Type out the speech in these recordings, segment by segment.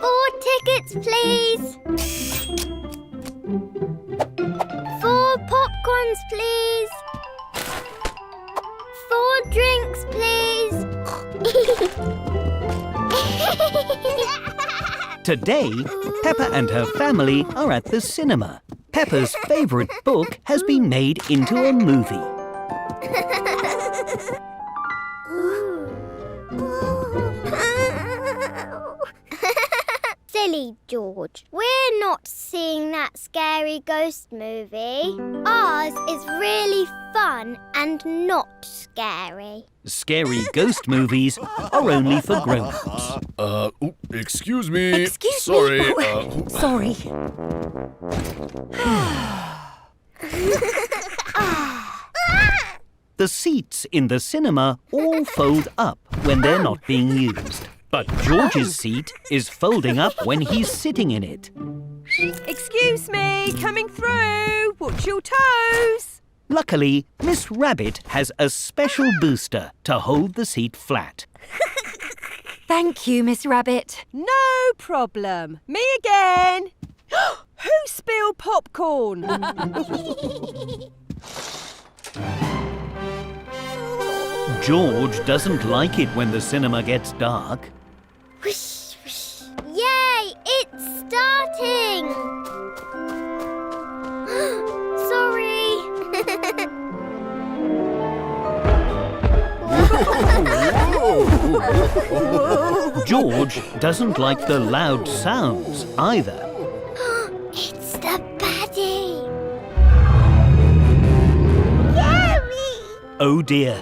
4 tickets, please. 4 popcorns, please. 4 drinks, please. Today, Peppa and her family are at the cinema. Peppa's favourite book has been made into a movie. Silly George, we're not seeing that scary ghost movie. Ours is really fun and not scary. Scary ghost movies are only for grown-ups. Excuse me. Sorry. Sorry. The seats in the cinema all fold up when they're not being used. But George's seat is folding up when he's sitting in it. Excuse me, coming through. Watch your toes. Luckily, Miss Rabbit has a special booster to hold the seat flat. Thank you, Miss Rabbit. No problem. Me again. Who spilled popcorn? George doesn't like it when the cinema gets dark. Whoosh, whoosh. Yay! It's starting! Sorry. George doesn't like the loud sounds either. It's the baddie. Oh dear.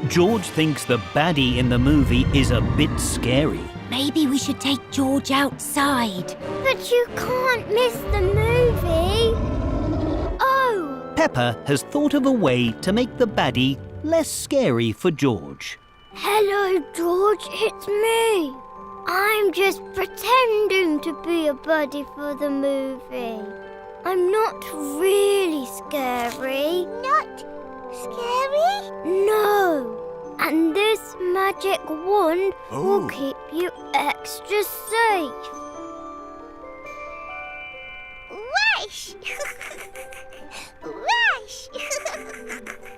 George thinks the baddie in the movie is a bit scary. Maybe we should take George outside. But you can't miss the movie. Oh. Peppa has thought of a way to make the baddie less scary for George. Hello, George. It's me. I'm just pretending to be a buddy for the movie. I'm not really scary. Not scary? No. And this magic wand will keep you extra safe. Rush! Rush!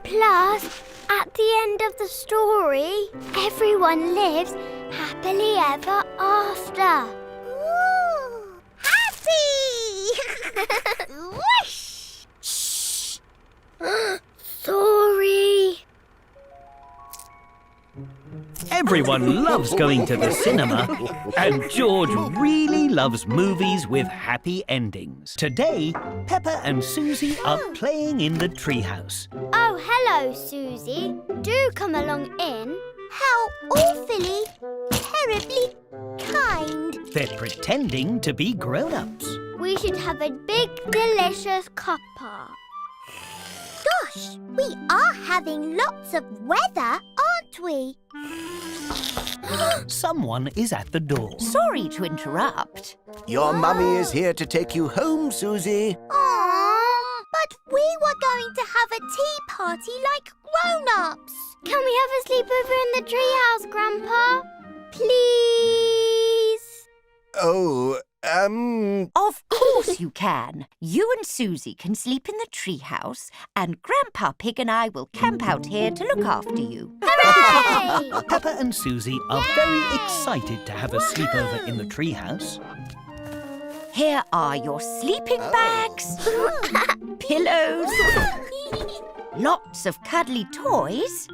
Plus, at the end of the story, everyone lives happily ever after. Ooh, happy! Rush! Shh! Sorry. Everyone loves going to the cinema, and George really loves movies with happy endings. Today, Peppa and Susie are playing in the treehouse. Oh, hello, Susie. Do come along in. How awfully, terribly kind. They're pretending to be grown-ups. We should have a big, delicious cuppa. Gosh, we are having lots of weather, aren't we? Someone is at the door. Sorry to interrupt. Your mummy is here to take you home, Susie. Aww, but we were going to have a tea party like grown-ups. Can we have a sleepover in the treehouse, Grandpa? Please? Oh, Of course you can. You and Susie can sleep in the treehouse, and Grandpa Pig and I will camp out here to look after you. Hooray! Peppa and Susie are very excited to have a sleepover in the treehouse. Here are your sleeping bags, pillows, lots of cuddly toys,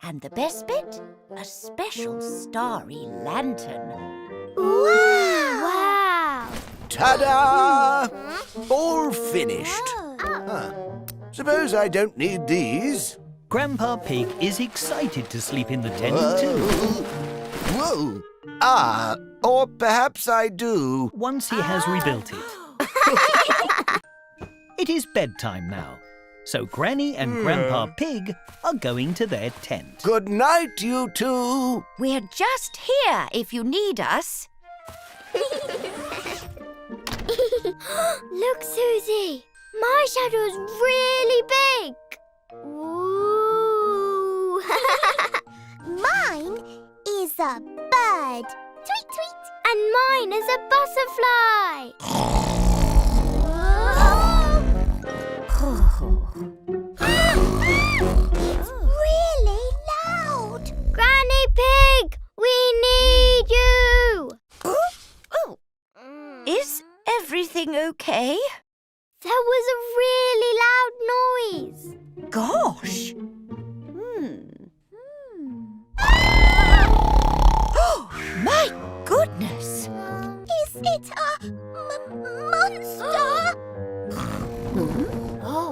and the best bit, a special starry lantern. Wow! ta-da! All finished. Suppose I don't need these. Grandpa Pig is excited to sleep in the tent too. Whoa! Or perhaps I do. Once he has rebuilt it. It is bedtime now, so Granny and Grandpa Pig are going to their tent. Good night, you two. We're just here if you need us. Look, Susie. My shadow's really big. Ooh. Mine is a bird. Tweet, tweet. And mine is a butterfly. It's really loud. Granny Pig, we need you. Is everything okay? There was a really loud noise. Gosh. Oh, my goodness. Is it a monster? Oh.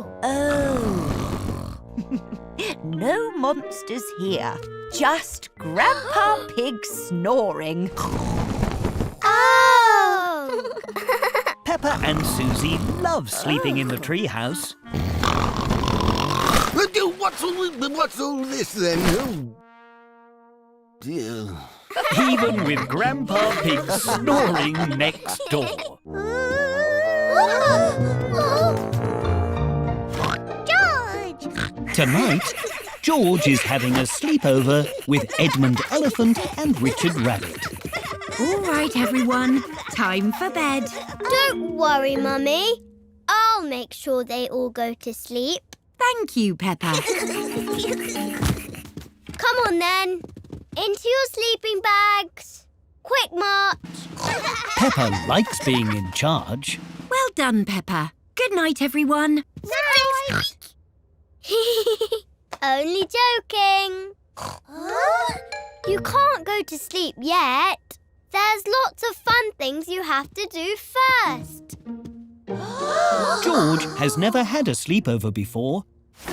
No monsters here. Just Grandpa Pig snoring. Oh! Peppa and Susie love sleeping in the treehouse. What's all this then? Oh, dear. Even with Grandpa Pig snoring next door. George! Tonight, George is having a sleepover with Edmund Elephant and Richard Rabbit. All right, everyone. Time for bed. Don't worry, Mummy. I'll make sure they all go to sleep. Thank you, Peppa. Come on, then. Into your sleeping bags. Quick march. Peppa likes being in charge. Well done, Peppa. Good night, everyone. Night. Only joking. You can't go to sleep yet. There's lots of fun things you have to do first. George has never had a sleepover before.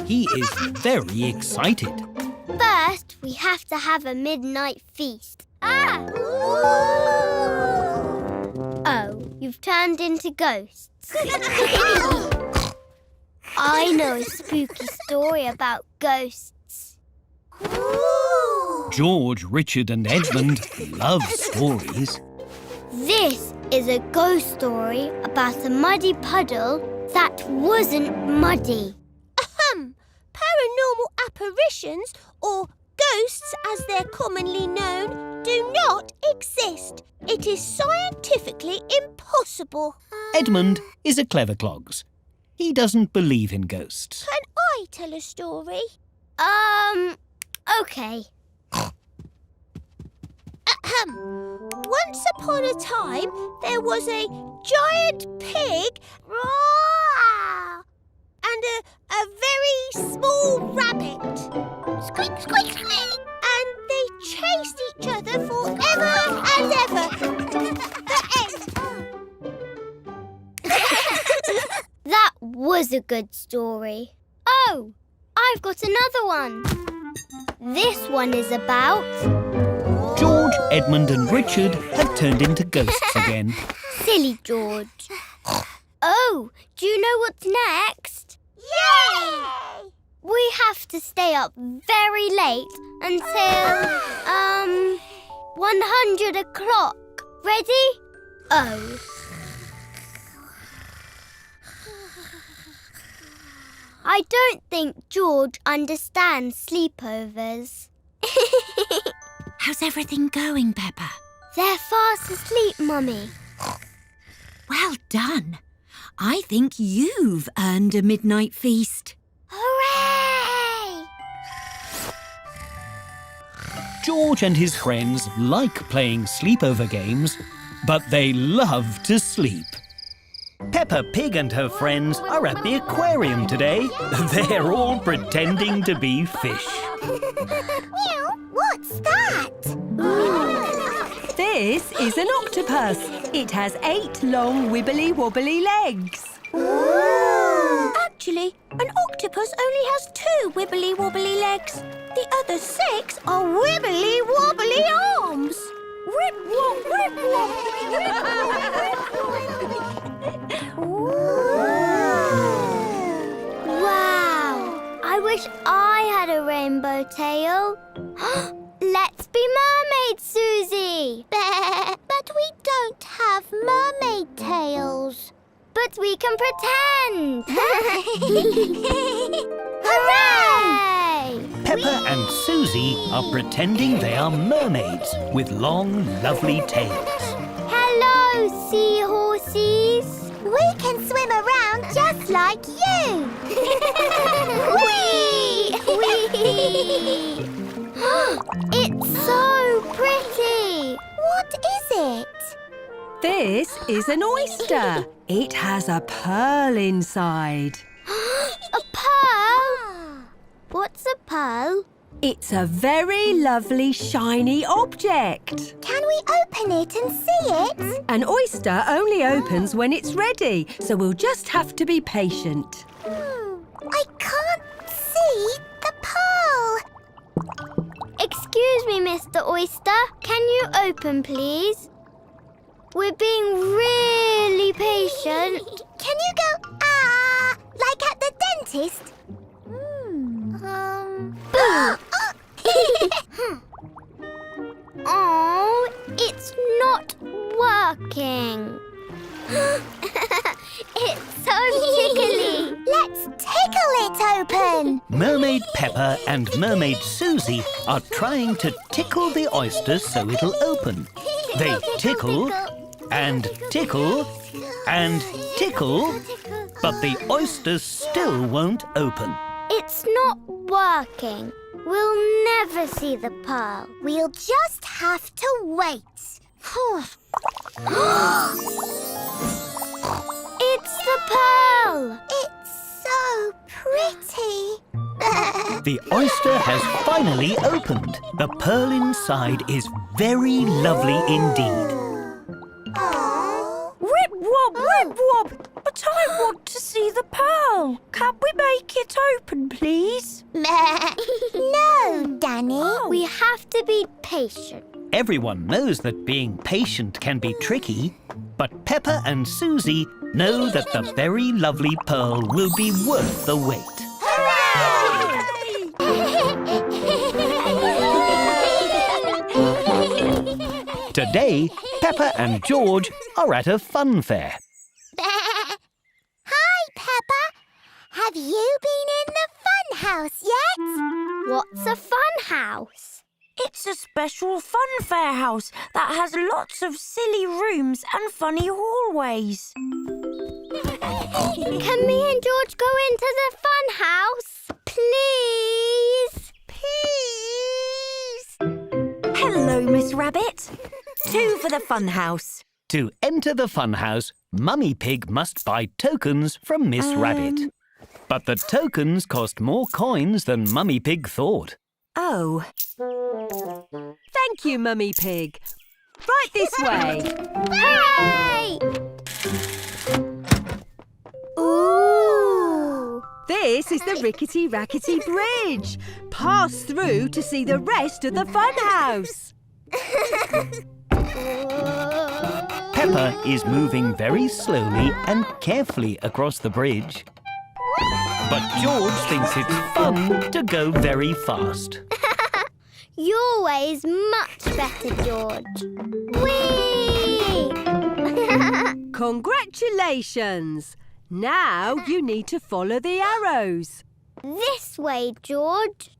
He is very excited. First, we have to have a midnight feast. Oh, you've turned into ghosts. I know a spooky story about ghosts. George, Richard and Edmund love stories. This is a ghost story about a muddy puddle that wasn't muddy. Paranormal apparitions, or ghosts as they're commonly known, do not exist. It is scientifically impossible. Edmund is a clever clogs. He doesn't believe in ghosts. Can I tell a story? Okay. Once upon a time, there was a giant pig and a very small rabbit. Squeak, squeak, squeak. And they chased each other forever and ever. The end. That was a good story. Oh, I've got another one. This one is about... George, Edmund and Richard have turned into ghosts again. Silly George. Oh, do you know what's next? Yay! We have to stay up very late until, 100 o'clock. Ready? Oh. I don't think George understands sleepovers. How's everything going, Peppa? They're fast asleep, Mummy. Well done. I think you've earned a midnight feast. Hooray! George and his friends like playing sleepover games, but they love to sleep. Peppa Pig and her friends are at the aquarium today. They're all pretending to be fish. Meow, what's that? This is an octopus. It has 8 long wibbly-wobbly legs. Actually, an octopus only has 2 wibbly-wobbly legs. The other 6 are wibbly-wobbly arms. Rip-wop, rip-wop. Wow! I wish I had a rainbow tail. Let's be mermaids, Susie! But we don't have mermaid tails. But we can pretend! Hooray! Peppa and Susie are pretending they are mermaids with long, lovely tails. Hello, seahorses. We can swim around just like you. Whee! Whee! It's so pretty. What is it? This is an oyster. It has a pearl inside. A pearl? What's a pearl? It's a very lovely shiny object. Can we open it and see it? An oyster only opens when it's ready, so we'll just have to be patient. I can't see the pearl. Excuse me, Mr. Oyster. Can you open, please? We're being really patient. Can you go, like at the dentist? Oh, it's not working. It's so tickly. Let's tickle it open. Mermaid Peppa and Mermaid Susie are trying to tickle the oyster so it'll open. They tickle and tickle and tickle, but the oyster still won't open. It's not working. We'll never see the pearl. We'll just have to wait. It's the pearl. It's so pretty. The oyster has finally opened. The pearl inside is very lovely indeed. Rip wop, rip wop. But I want to see the pearl. Can we make it open, please? No, Danny. We have to be patient. Everyone knows that being patient can be tricky, but Peppa and Susie know that the very lovely pearl will be worth the wait. Today, Peppa and George are at a fun fair. Hi, Peppa. Have you been in the fun house yet? What's a fun house? It's a special fun fair house that has lots of silly rooms and funny hallways. Can me and George go into the fun house? Please? Please? Hello, Miss Rabbit. 2 for the fun house. To enter the fun house, Mummy Pig must buy tokens from Miss Rabbit. But the tokens cost more coins than Mummy Pig thought. Oh. Thank you, Mummy Pig. Right this way. Hooray! Ooh! This is the Rickety Rackety Bridge. Pass through to see the rest of the fun house. Peppa is moving very slowly and carefully across the bridge. But George thinks it's fun to go very fast. Your way's much better, George. Whee! Congratulations! Now you need to follow the arrows. This way, George.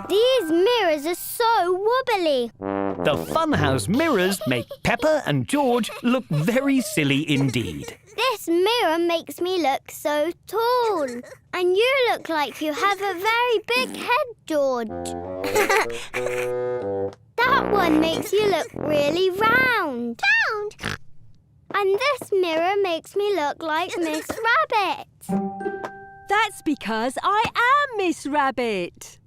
These mirrors are so wobbly. The funhouse mirrors make Peppa and George look very silly indeed. This mirror makes me look so tall. And you look like you have a very big head, George. That one makes you look really round. And this mirror makes me look like Miss Rabbit. That's because I am Miss Rabbit.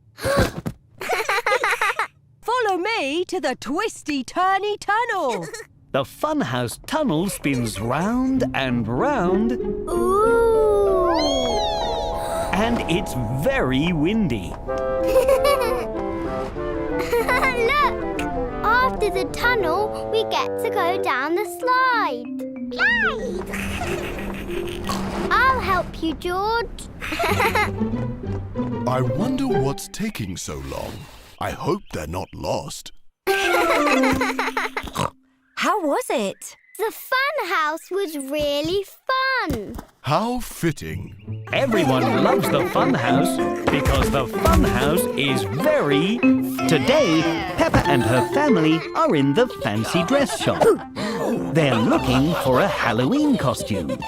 Follow me to the twisty-turny tunnel. The funhouse tunnel spins round and round. Ooh! And it's very windy. Look! After the tunnel, we get to go down the slide. I'll help you, George. I wonder what's taking so long. I hope they're not lost. How was it? The fun house was really fun. How fitting. Everyone loves the fun house because the fun house is very... Today, Peppa and her family are in the fancy dress shop. They're looking for a Halloween costume.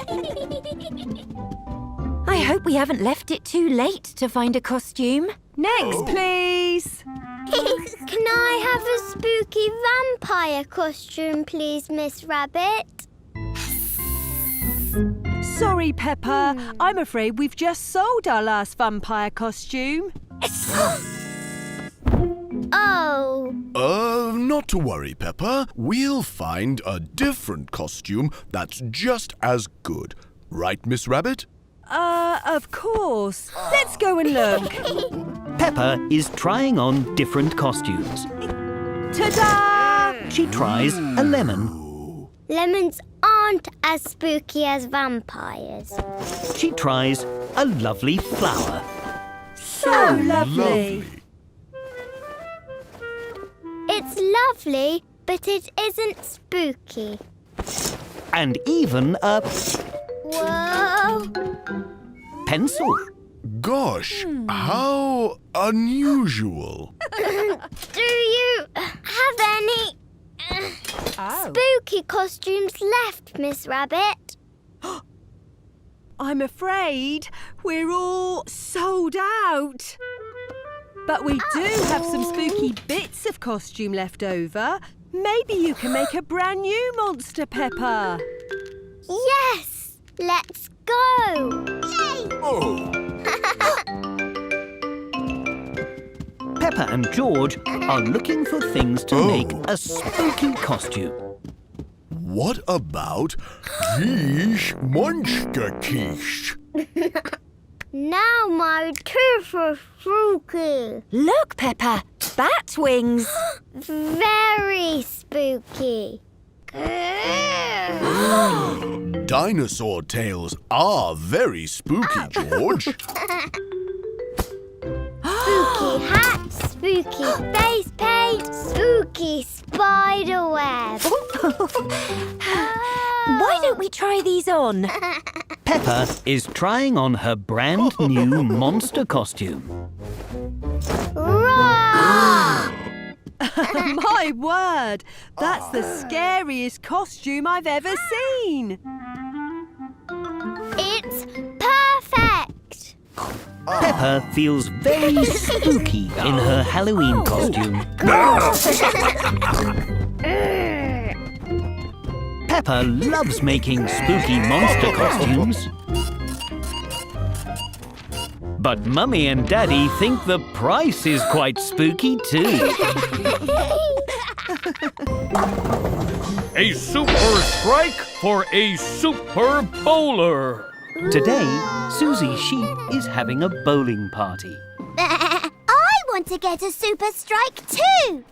I hope we haven't left it too late to find a costume. Next, please. Can I have a spooky vampire costume, please, Miss Rabbit? Sorry, Peppa. I'm afraid we've just sold our last vampire costume. Oh. Not to worry, Peppa. We'll find a different costume that's just as good. Right, Miss Rabbit? Of course. Let's go and look. Peppa is trying on different costumes. Ta-da! She tries a lemon. Lemons aren't as spooky as vampires. She tries a lovely flower. So lovely. It's lovely, but it isn't spooky. And even a Whoa! pencil. Gosh, how unusual. Do you have any spooky costumes left, Miss Rabbit? I'm afraid we're all sold out. But we do have some spooky bits of costume left over. Maybe you can make a brand new monster, Peppa. Yes! Let's go! Yay! Peppa and George are looking for things to make a spooky costume. What about quiche monster quiche? Now my teeth are spooky. Look, Peppa, bat wings. Very spooky. Dinosaur tails are very spooky, George. Spooky hat, spooky face paint, spooky spider web. Why don't we try these on? Peppa is trying on her brand new monster costume. Roar! My word! That's the scariest costume I've ever seen. It's perfect. Peppa feels very spooky in her Halloween costume. Peppa loves making spooky monster costumes. But Mummy and Daddy think the price is quite spooky too. A super strike for a super bowler. Today, Susie Sheep is having a bowling party. I want to get a super strike too.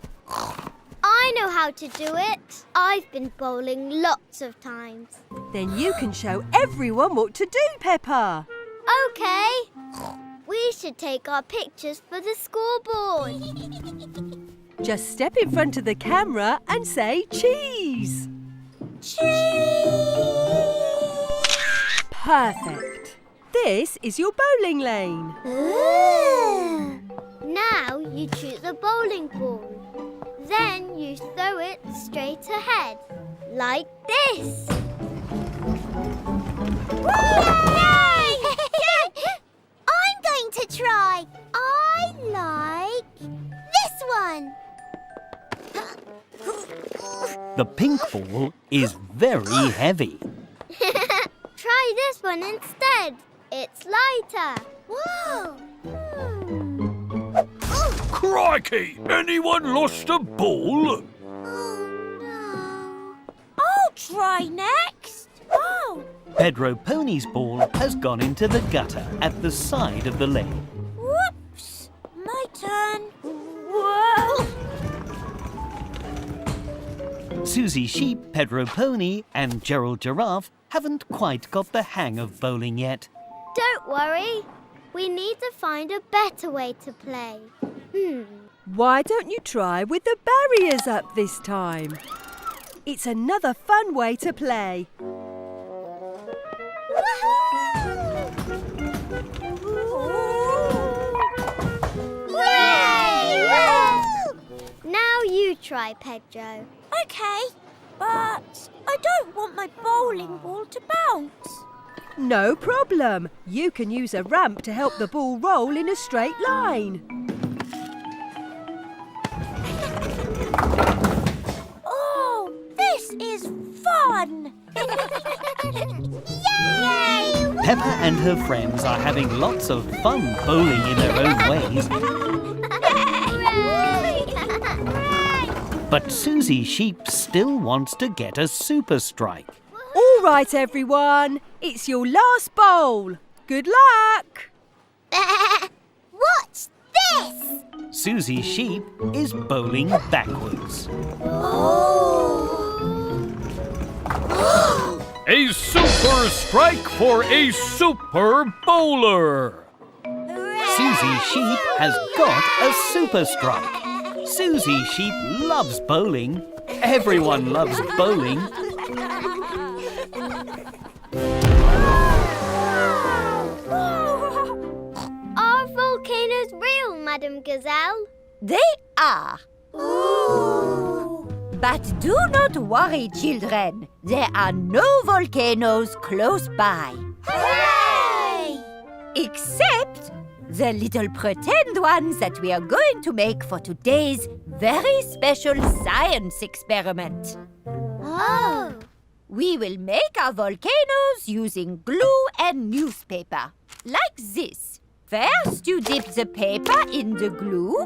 I know how to do it. I've been bowling lots of times. Then you can show everyone what to do, Peppa. Okay. We should take our pictures for the scoreboard. Just step in front of the camera and say cheese. Cheese. Perfect. This is your bowling lane. Ooh. Now you choose a bowling ball. Then you throw it straight ahead, like this. Yay! I'm going to try. I like this one. The pink ball is very heavy. Try this one instead. It's lighter. Whoa! Crikey! Anyone lost a ball? Oh, no. I'll try next. Oh. Pedro Pony's ball has gone into the gutter at the side of the lane. Whoops. My turn. Whoa. Susie Sheep, Pedro Pony and Gerald Giraffe haven't quite got the hang of bowling yet. Don't worry. We need to find a better way to play. Why don't you try with the barriers up this time? It's another fun way to play. Now you try, Pedro. OK, but I don't want my bowling ball to bounce. No problem. You can use a ramp to help the ball roll in a straight line. Oh, this is fun! Yay! Peppa and her friends are having lots of fun bowling in their own ways. But Susie Sheep still wants to get a super strike. All right, everyone. It's your last bowl. Good luck. What's this? Susie Sheep is bowling backwards. A super strike for a super bowler. Susie Sheep has got a super strike. Susie Sheep loves bowling. Everyone loves bowling. Are volcanoes real, Madam Gazelle? They are. Ooh. But do not worry, children. There are no volcanoes close by. Hooray! Except the little pretend ones that we are going to make for today's very special science experiment. Oh. We will make our volcanoes using glue and newspaper, like this. First, you dip the paper in the glue,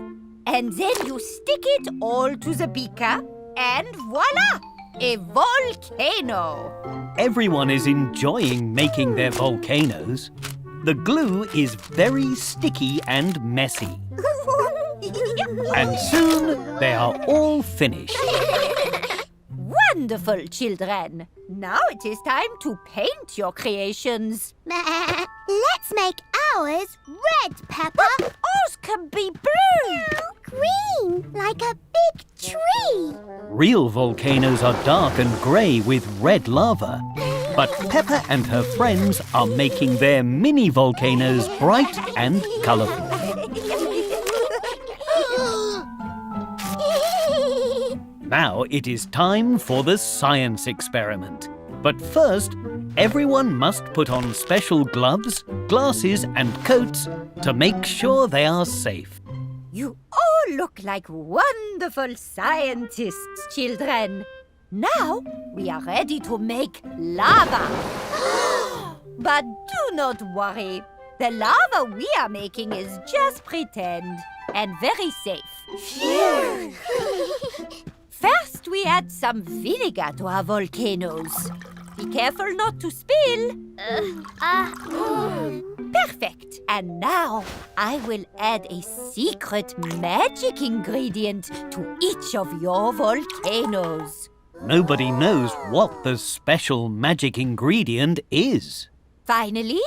and then you stick it all to the beaker, and voila! A volcano! Everyone is enjoying making their volcanoes. The glue is very sticky and messy. And soon they are all finished. Wonderful, children. Now it is time to paint your creations. Let's make ours red, Peppa. Ours can be blue. Green, like a big tree. Real volcanoes are dark and grey with red lava. But Peppa and her friends are making their mini volcanoes bright and colourful. Now it is time for the science experiment. But first, everyone must put on special gloves, glasses and coats to make sure they are safe. You all look like wonderful scientists, children. Now we are ready to make lava. But do not worry. The lava we are making is just pretend and very safe. Phew! First, we add some vinegar to our volcanoes. Be careful not to spill. Perfect. And now I will add a secret magic ingredient to each of your volcanoes. Nobody knows what the special magic ingredient is. Finally,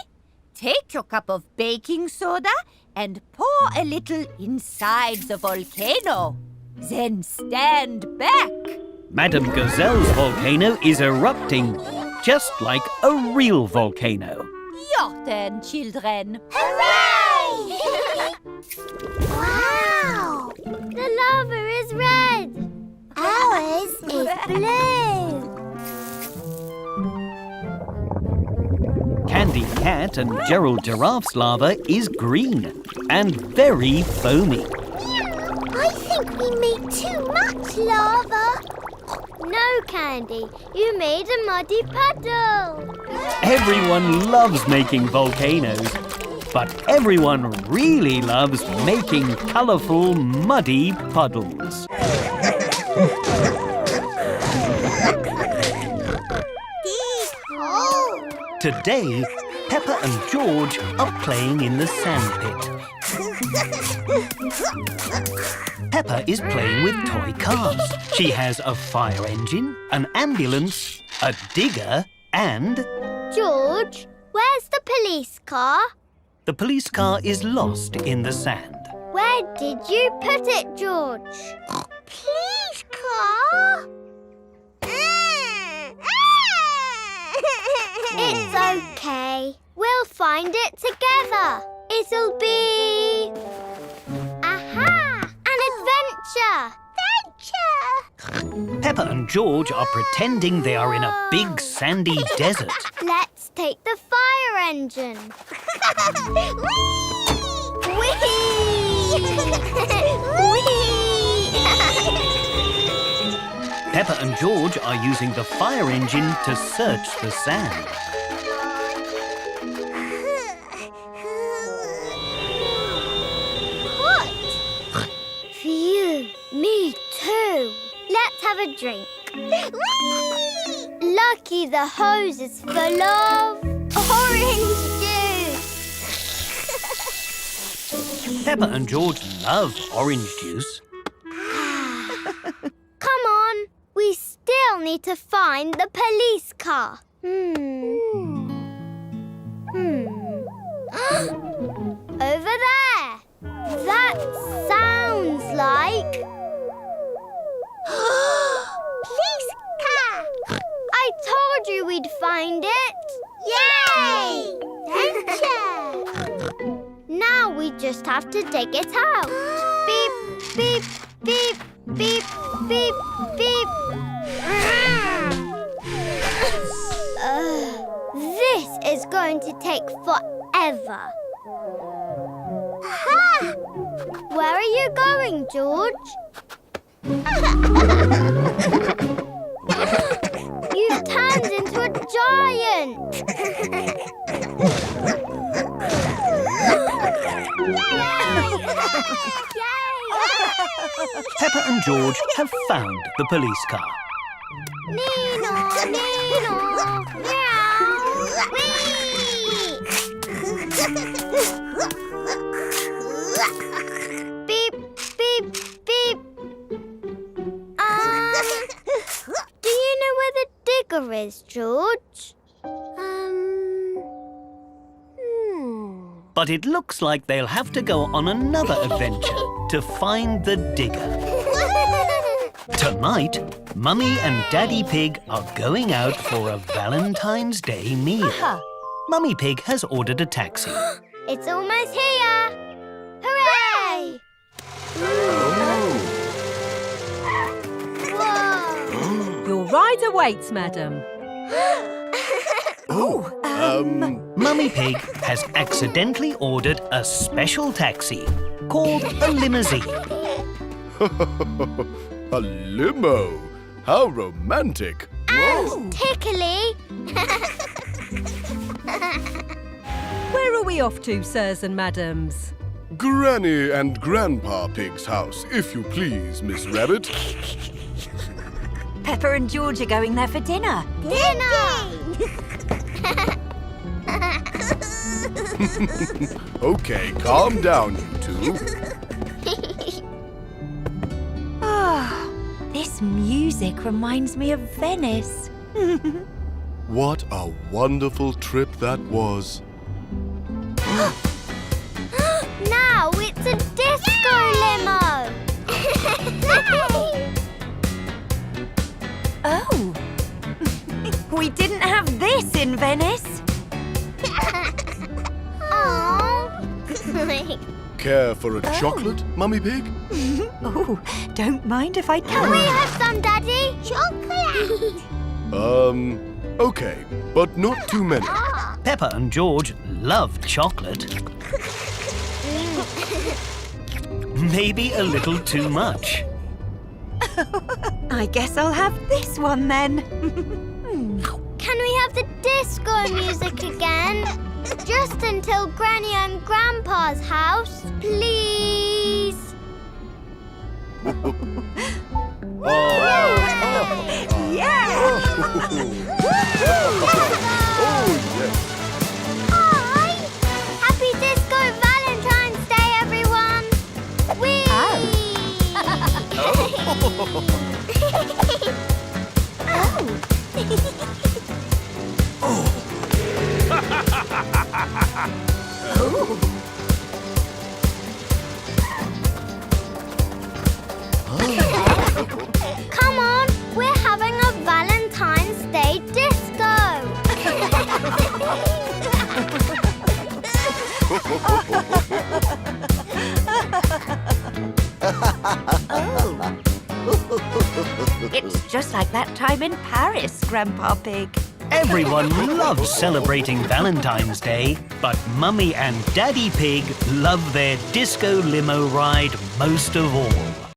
take your cup of baking soda and pour a little inside the volcano. Then stand back. Madam Gazelle's volcano is erupting, just like a real volcano. Your turn, children. Hooray! Wow! The lava is red. Ours is blue. Candy Cat and Gerald Giraffe's lava is green and very foamy. I think we made too much lava. No, Candy. You made a muddy puddle. Everyone loves making volcanoes, but everyone really loves making colourful, muddy puddles. Today, Peppa and George are playing in the sandpit. Peppa is playing with toy cars. She has a fire engine, an ambulance, a digger, and... George, where's the police car? The police car is lost in the sand. Where did you put it, George? Police car? It's okay. We'll find it together. It'll be... Aha! An adventure! Peppa and George are pretending they are in a big sandy desert. Let's take the fire engine. Whee! Peppa and George are using the fire engine to search the sand. What? Phew, me too. Let's have a drink. Lucky the hose is full of orange juice. Peppa and George love orange juice. Come on, we still need to find the police car. Over there. That sounds like... Police car! I told you we'd find it. Yay! Adventure! Now we just have to dig it out. Beep, beep, beep, beep, beep, beep. This is going to take forever. Ha! Where are you going, George? You've turned into a giant. Peppa and George have found the police car. Nino, Nino, meow, wee. Beep, beep, beep. Do you know where the digger is, George? But it looks like they'll have to go on another adventure to find the digger. Tonight, Mummy and Daddy Pig are going out for a Valentine's Day meal. Mummy Pig has ordered a taxi. It's almost here. Hooray! Whoa! Your ride awaits, madam. Mummy Pig has accidentally ordered a special taxi called a limousine. A limo? How romantic. And tickly. Where are we off to, sirs and madams? Granny and Grandpa Pig's house, if you please, Miss Rabbit. Peppa and George are going there for dinner. Dinner! Okay, calm down, you two. This music reminds me of Venice. What a wonderful trip that was. Now it's a disco limo. Oh, we didn't have this in Venice. Care for a chocolate, Mummy Pig? Oh, don't mind if I Can we can. have some, Daddy? Chocolate. Okay, but not too many. Peppa and George love chocolate. Maybe a little too much. I guess I'll have this one then. Can we have the disco music again? Just until Granny and Grandpa's house, please. Hi! Happy Disco Valentine's Day, everyone! Whee! Come on, we're having a Valentine's Day disco. It's just like that time in Paris, Grandpa Pig. Everyone loves celebrating Valentine's Day, but Mummy and Daddy Pig love their disco limo ride most of all.